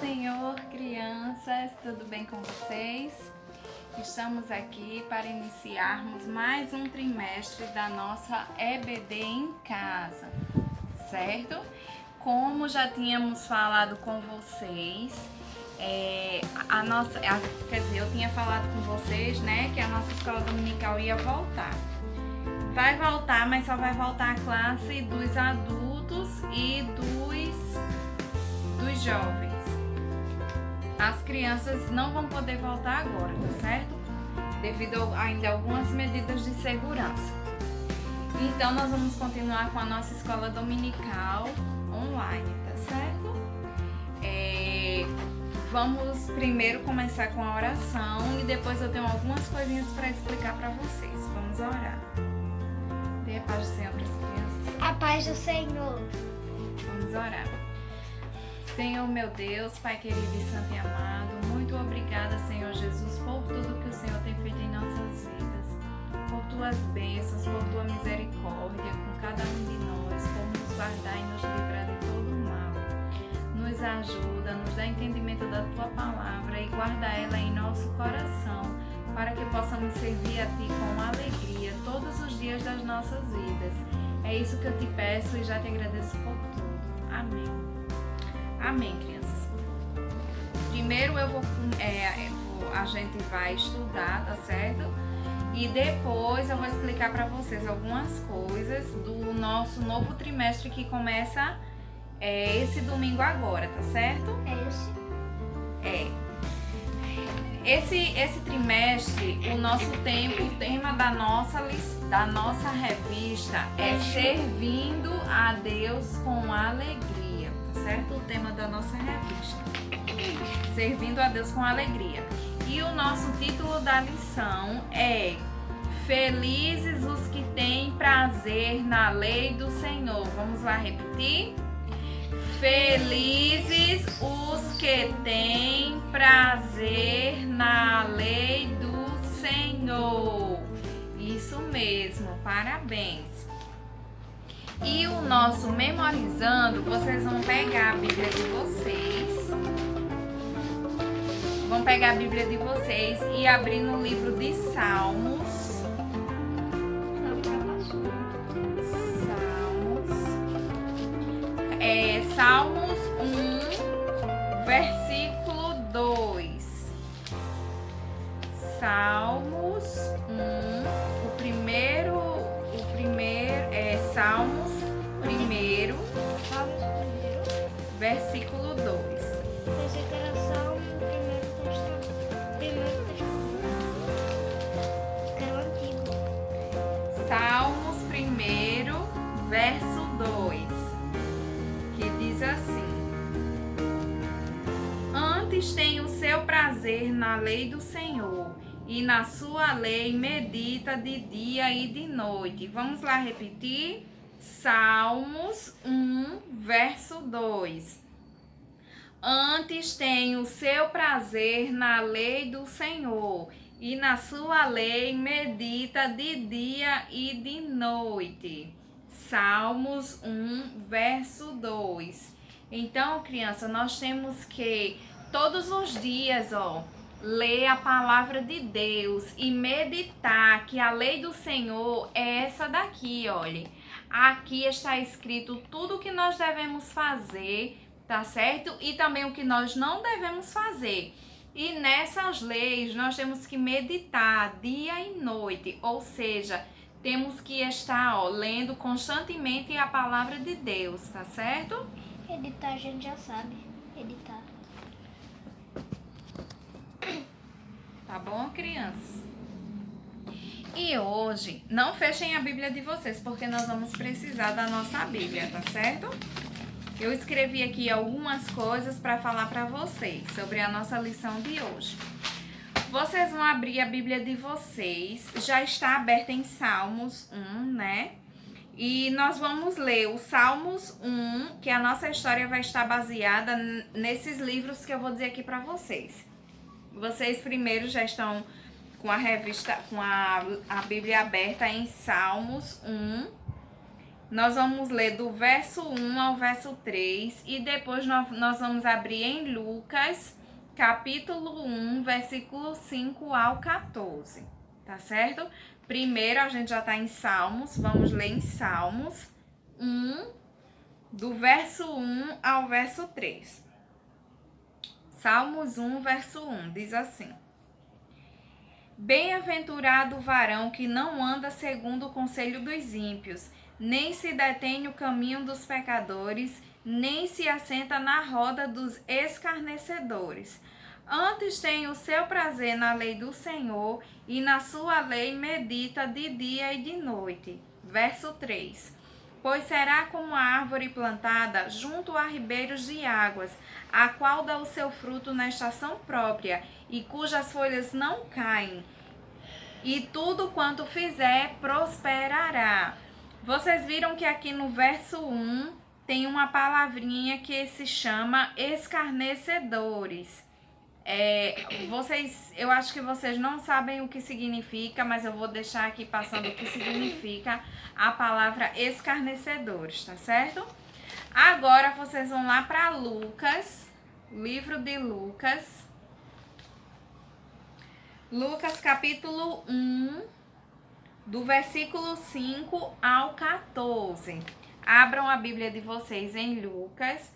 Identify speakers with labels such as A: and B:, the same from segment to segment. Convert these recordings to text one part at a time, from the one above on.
A: Senhor, crianças, tudo bem com vocês? Estamos aqui para iniciarmos mais um trimestre da nossa EBD em casa, certo? Como já tínhamos falado com vocês, eu tinha falado com vocês, né, que a nossa escola dominical ia voltar. Vai voltar, mas só vai voltar a classe dos adultos e dos jovens. As crianças não vão poder voltar agora, tá certo? Devido ainda a algumas medidas de segurança. Então, nós vamos continuar com a nossa escola dominical online, tá certo? Vamos primeiro começar com a oração e depois eu tenho algumas coisinhas para explicar para vocês. Vamos orar. Dê a paz do Senhor para as crianças.
B: A paz do Senhor.
A: Vamos orar. Senhor, meu Deus, Pai querido e santo e amado, muito obrigada, Senhor Jesus, por tudo que o Senhor tem feito em nossas vidas, por tuas bênçãos, por tua misericórdia com cada um de nós, por nos guardar e nos livrar de todo o mal. Nos ajuda, nos dá entendimento da tua palavra e guarda ela em nosso coração, para que possamos servir a ti com alegria todos os dias das nossas vidas. É isso que eu te peço e já te agradeço por tudo. Amém. Amém, crianças. Primeiro a gente vai estudar, tá certo? E depois eu vou explicar para vocês algumas coisas do nosso novo trimestre que começa esse domingo agora, tá certo? Esse trimestre, o tema da nossa revista é Servindo a Deus com Alegria, tá certo? O tema da nossa revista, Servindo a Deus com Alegria. E o nosso título da lição é Felizes os que têm prazer na lei do Senhor. Vamos lá repetir? Felizes os que têm prazer na lei do Senhor. Isso mesmo, parabéns. E o nosso memorizando, vocês vão pegar a Bíblia de vocês. Vão pegar a Bíblia de vocês e abrir no livro de Salmos. Salmos 1, versículo 2. Salmos 1, o primeiro Salmos 1, versículo 2. Salmos 1, verso 2. Que diz assim: Antes tem o seu prazer na lei do Senhor, e na sua lei medita de dia e de noite. Vamos lá repetir? Salmos 1, verso 2. Antes tem o seu prazer na lei do Senhor, e na sua lei medita de dia e de noite. Salmos 1, verso 2. Então, criança, nós temos que todos os dias, ler a palavra de Deus e meditar que a lei do Senhor é essa daqui, olha. Aqui está escrito tudo o que nós devemos fazer, tá certo? E também o que nós não devemos fazer. E nessas leis nós temos que meditar dia e noite, ou seja, temos que estar lendo constantemente a palavra de Deus, tá certo?
B: Editar a gente já sabe. Editar.
A: Tá bom, crianças? E hoje, não fechem a Bíblia de vocês, porque nós vamos precisar da nossa Bíblia, tá certo? Eu escrevi aqui algumas coisas para falar para vocês sobre a nossa lição de hoje. Vocês vão abrir a Bíblia de vocês, já está aberta em Salmos 1, né? E nós vamos ler o Salmos 1, que a nossa história vai estar baseada nesses livros que eu vou dizer aqui para vocês. Vocês primeiro já estão com a revista, com a Bíblia aberta em Salmos 1. Nós vamos ler do verso 1 ao verso 3 e depois nós vamos abrir em Lucas, capítulo 1, versículo 5 ao 14, tá certo? Primeiro a gente já está em Salmos, vamos ler em Salmos 1, do verso 1 ao verso 3. Salmos 1, verso 1, diz assim: Bem-aventurado o varão que não anda segundo o conselho dos ímpios, nem se detém no caminho dos pecadores, nem se assenta na roda dos escarnecedores. Antes tem o seu prazer na lei do Senhor, e na sua lei medita de dia e de noite. Verso 3. Pois será como a árvore plantada junto a ribeiros de águas, a qual dá o seu fruto na estação própria, e cujas folhas não caem, e tudo quanto fizer prosperará. Vocês viram que aqui no verso 1 tem uma palavrinha que se chama escarnecedores. Eu acho que vocês não sabem o que significa, mas eu vou deixar aqui passando o que significa a palavra escarnecedores, tá certo? Agora vocês vão lá para Lucas, livro de Lucas. Lucas capítulo 1, do versículo 5 ao 14. Abram a Bíblia de vocês em Lucas,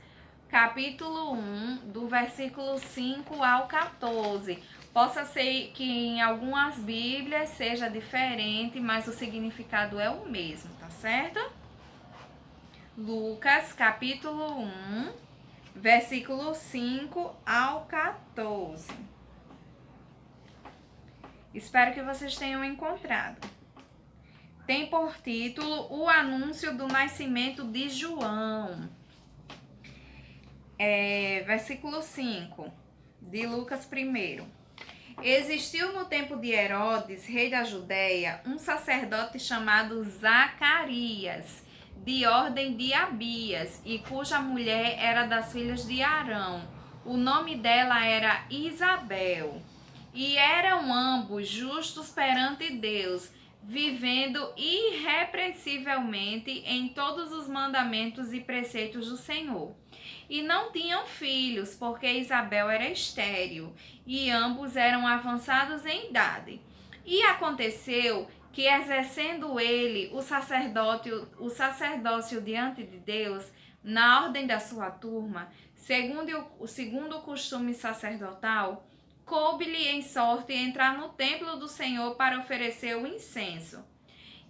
A: capítulo 1, do versículo 5 ao 14. Possa ser que em algumas Bíblias seja diferente, mas o significado é o mesmo, tá certo? Lucas, capítulo 1, versículo 5 ao 14. Espero que vocês tenham encontrado. Tem por título o anúncio do nascimento de João. Versículo 5, de Lucas 1. Existiu no tempo de Herodes, rei da Judéia, um sacerdote chamado Zacarias, de ordem de Abias, e cuja mulher era das filhas de Arão. O nome dela era Isabel. E eram ambos justos perante Deus, vivendo irrepreensivelmente em todos os mandamentos e preceitos do Senhor. E não tinham filhos, porque Isabel era estéril, e ambos eram avançados em idade. E aconteceu que, exercendo ele o sacerdócio diante de Deus, na ordem da sua turma, segundo o costume sacerdotal, coube-lhe em sorte entrar no templo do Senhor para oferecer o incenso.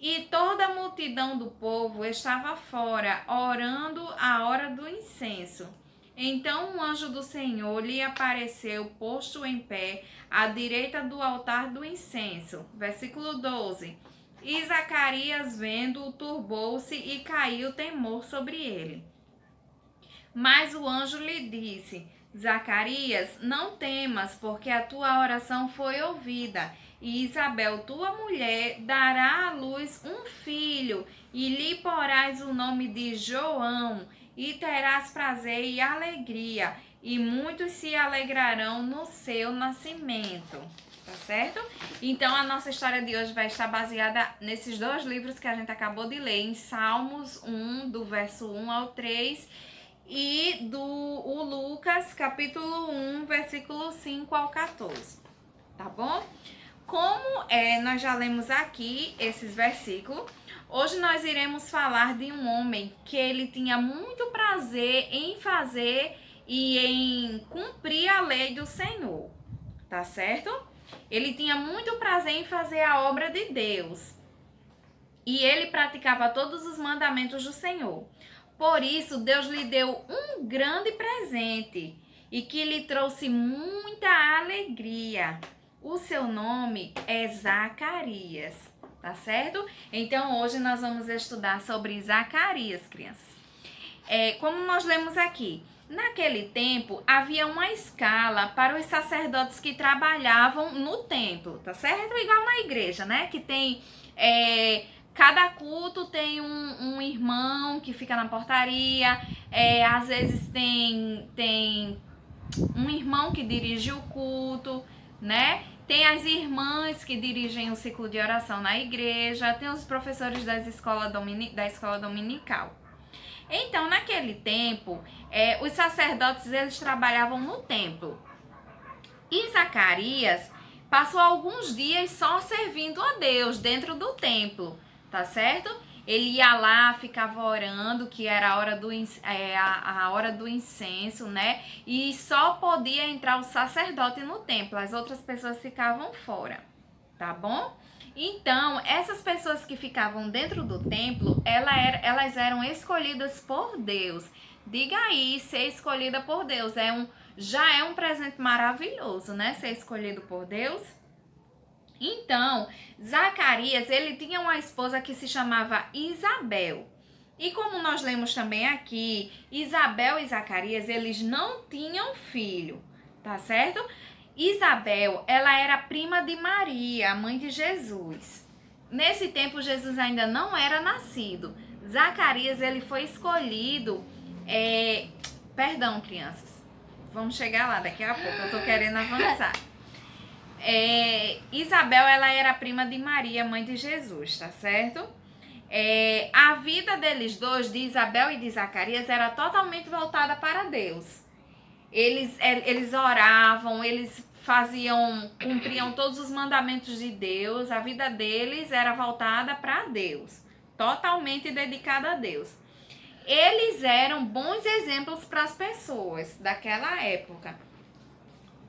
A: E toda a multidão do povo estava fora, orando à hora do incenso. Então um anjo do Senhor lhe apareceu, posto em pé, à direita do altar do incenso. Versículo 12. E Zacarias, vendo-o, turbou-se e caiu temor sobre ele. Mas o anjo lhe disse: Zacarias, não temas, porque a tua oração foi ouvida, e Isabel, tua mulher, dará à luz um filho, e lhe porás o nome de João, e terás prazer e alegria, e muitos se alegrarão no seu nascimento. Tá certo? Então, a nossa história de hoje vai estar baseada nesses dois livros que a gente acabou de ler, em Salmos 1, do verso 1 ao 3, e o Lucas, capítulo 1, versículo 5 ao 14, tá bom? Como nós já lemos aqui esses versículos, hoje nós iremos falar de um homem que ele tinha muito prazer em fazer e em cumprir a lei do Senhor, tá certo? Ele tinha muito prazer em fazer a obra de Deus e ele praticava todos os mandamentos do Senhor. Por isso, Deus lhe deu um grande presente e que lhe trouxe muita alegria. O seu nome é Zacarias, tá certo? Então, hoje nós vamos estudar sobre Zacarias, crianças. Como nós lemos aqui, naquele tempo havia uma escala para os sacerdotes que trabalhavam no templo, tá certo? Igual na igreja, né? Que tem... Cada culto tem um irmão que fica na portaria, às vezes tem um irmão que dirige o culto, né? Tem as irmãs que dirigem o ciclo de oração na igreja, tem os professores da escola dominical. Então, naquele tempo, os sacerdotes eles trabalhavam no templo. E Zacarias passou alguns dias só servindo a Deus dentro do templo, tá certo? Ele ia lá, ficava orando, que era a hora do incenso, né? E só podia entrar o sacerdote no templo, as outras pessoas ficavam fora, tá bom? Então, essas pessoas que ficavam dentro do templo, elas eram escolhidas por Deus. Diga aí, ser escolhida por Deus já é um presente maravilhoso, né? Ser escolhido por Deus. Então, Zacarias, ele tinha uma esposa que se chamava Isabel. E como nós lemos também aqui, Isabel e Zacarias, eles não tinham filho, tá certo? Isabel, ela era prima de Maria, a mãe de Jesus. Nesse tempo, Jesus ainda não era nascido. Zacarias, ele foi escolhido... Perdão, crianças. Vamos chegar lá daqui a pouco, eu tô querendo avançar. Isabel, ela era prima de Maria, mãe de Jesus, tá certo? A vida deles dois, de Isabel e de Zacarias, era totalmente voltada para Deus. Eles oravam, eles cumpriam todos os mandamentos de Deus. A vida deles era voltada para Deus, totalmente dedicada a Deus. Eles eram bons exemplos para as pessoas daquela época.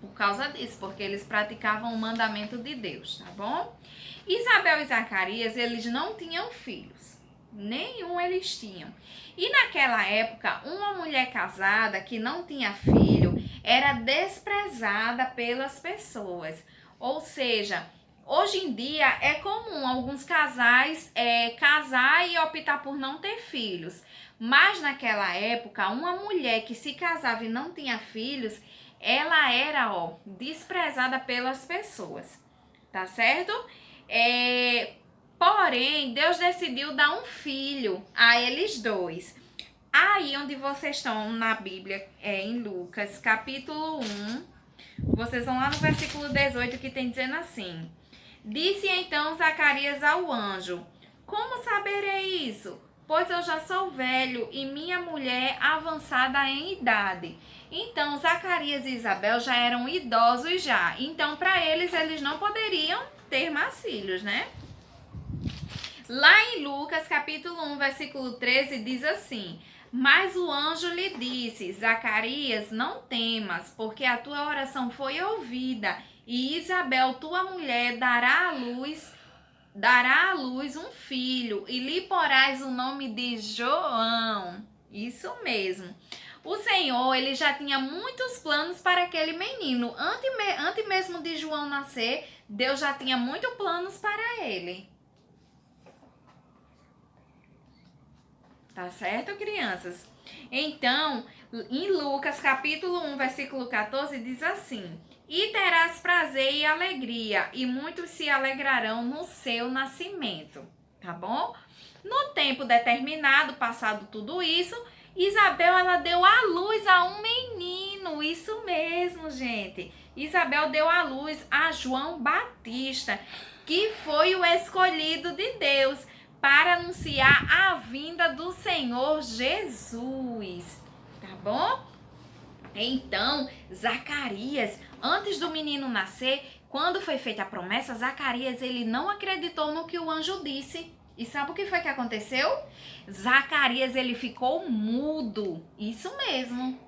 A: Por causa disso, porque eles praticavam o mandamento de Deus, tá bom? Isabel e Zacarias, eles não tinham filhos. Nenhum eles tinham. E naquela época, uma mulher casada que não tinha filho era desprezada pelas pessoas. Ou seja, hoje em dia é comum alguns casais casar e optar por não ter filhos. Mas naquela época, uma mulher que se casava e não tinha filhos, ela era, desprezada pelas pessoas, tá certo? Porém, Deus decidiu dar um filho a eles dois. Aí onde vocês estão na Bíblia, em Lucas, capítulo 1, vocês vão lá no versículo 18, que tem dizendo assim: Disse então Zacarias ao anjo: Como saberei isso? Pois eu já sou velho e minha mulher avançada em idade. Então, Zacarias e Isabel já eram idosos já. Então, para eles não poderiam ter mais filhos, né? Lá em Lucas, capítulo 1, versículo 13, diz assim: Mas o anjo lhe disse: Zacarias, não temas, porque a tua oração foi ouvida, e Isabel, tua mulher, dará à luz um filho, e lhe porás o nome de João. Isso mesmo. O Senhor, ele já tinha muitos planos para aquele menino. Antes mesmo de João nascer, Deus já tinha muitos planos para ele. Tá certo, crianças? Então, em Lucas, capítulo 1, versículo 14, diz assim: E terás prazer e alegria, e muitos se alegrarão no seu nascimento. Tá bom? No tempo determinado, passado tudo isso, Isabel, ela deu à luz a um menino. Isso mesmo, gente. Isabel deu à luz a João Batista, que foi o escolhido de Deus para anunciar a vinda do Senhor Jesus. Tá bom? Então, Zacarias, antes do menino nascer, quando foi feita a promessa, Zacarias, ele não acreditou no que o anjo disse. E sabe o que foi que aconteceu? Zacarias, ele ficou mudo. Isso mesmo.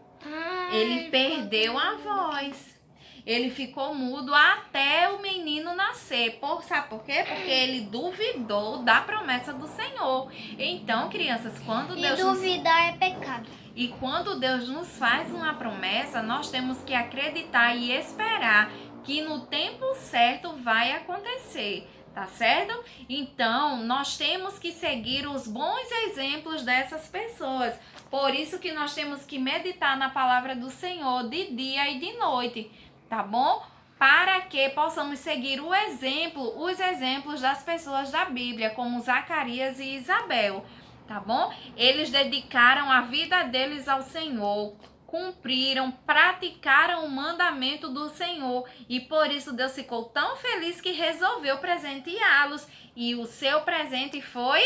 A: Ele perdeu a voz. Ele ficou mudo até o menino nascer. Sabe por quê? Porque ele duvidou da promessa do Senhor. Então, crianças, quando Deus...
B: E duvidar é pecado.
A: E quando Deus nos faz uma promessa, nós temos que acreditar e esperar que no tempo certo vai acontecer. Tá certo? Então, nós temos que seguir os bons exemplos dessas pessoas. Por isso que nós temos que meditar na palavra do Senhor de dia e de noite, tá bom? Para que possamos seguir os exemplos das pessoas da Bíblia, como Zacarias e Isabel, tá bom? Eles dedicaram a vida deles ao Senhor, cumpriram, praticaram o mandamento do Senhor. E por isso Deus ficou tão feliz que resolveu presenteá-los. E o seu presente foi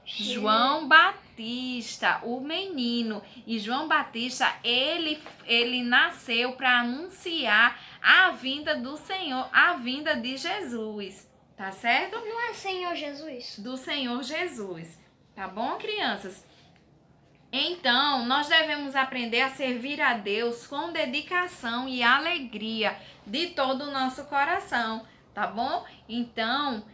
A: João Batista, o menino. E João Batista, ele nasceu para anunciar a vinda do Senhor, a vinda de Jesus. Tá certo?
B: Não é Senhor Jesus?
A: Do Senhor Jesus. Tá bom, crianças? Então, nós devemos aprender a servir a Deus com dedicação e alegria de todo o nosso coração, tá bom? Então,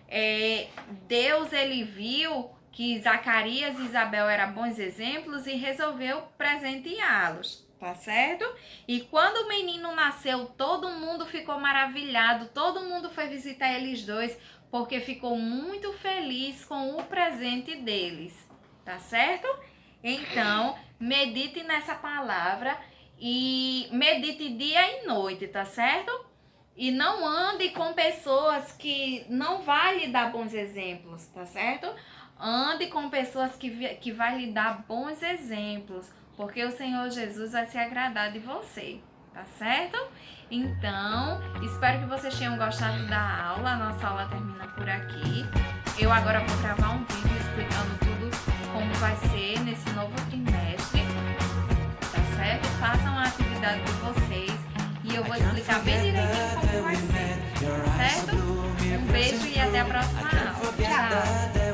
A: Deus, ele viu que Zacarias e Isabel eram bons exemplos e resolveu presenteá-los, tá certo? E quando o menino nasceu, todo mundo ficou maravilhado, todo mundo foi visitar eles dois, porque ficou muito feliz com o presente deles, tá certo? Então, medite nessa palavra e medite dia e noite, tá certo? E não ande com pessoas que não vai lhe dar bons exemplos, tá certo? Ande com pessoas que vai lhe dar bons exemplos, porque o Senhor Jesus vai se agradar de você, tá certo? Então, espero que vocês tenham gostado da aula. A nossa aula termina por aqui. Eu agora vou gravar um vídeo explicando tudo como vai ser nesse novo trimestre, tá certo? Façam a atividade de vocês e eu vou explicar bem direitinho como vai ser, certo? Um beijo e até a próxima aula. Tchau!